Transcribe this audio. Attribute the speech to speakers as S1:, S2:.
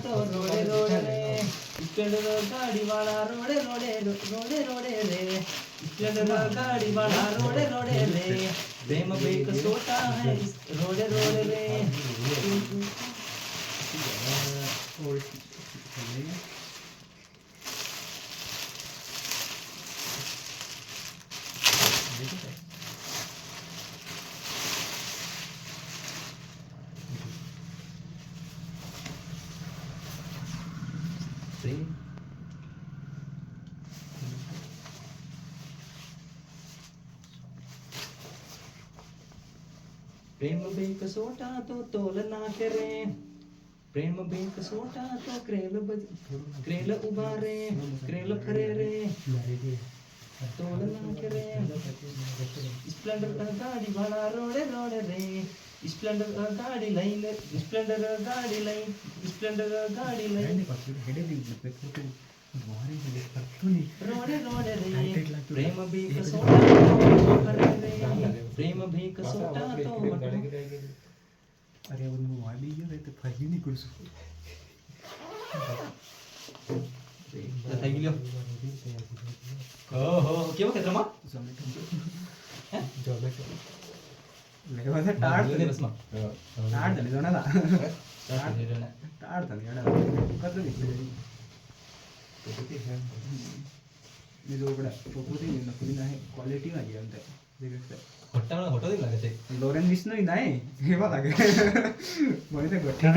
S1: तो रोडे रोड रे स्प्लेंडर गाड़ी वाला रोडे रोडे रोडे रोडे रे स्प्लेंडर गाड़ी वाला रोडे रोडे रे प्रेम बेक सोटा है रोडे रोडे रे प्रेम बेक सोटा तो तोलना करे प्रेम बेक सोटा तो क्रेल उभा रे क्रेल खरे रे तोलना करे स्प्लेंडर गाड़ी वाला रोडे रोडे रे स्प्लेंडर गाड़ी लाइन स्प्लेंडर गाड़ी लाइन स्प्लेंडर गाड़ी लाइन रोडे रोडे रे प्रेम बेक सोटा तो खरे रे प्रेम बेक सोटा तो
S2: अरे वो वाली ये तो फाइल नहीं कर सकते
S1: થઈ ગયો ઓહો કેવો ખેતરમાં
S2: ઝોમેટો લેવા છે ટાળ
S1: ને બસમાં
S2: ટાળ દલી દોના તા
S1: ટાળ
S2: દલી એડા કદ ની मी जो बड़ा प्रकृती नकली नाही क्वालिटी नाही अंते
S1: હોટલ લાગે છે
S2: लोरेन विष्णू नाही हे बघा लागे મને ते गठ्ठा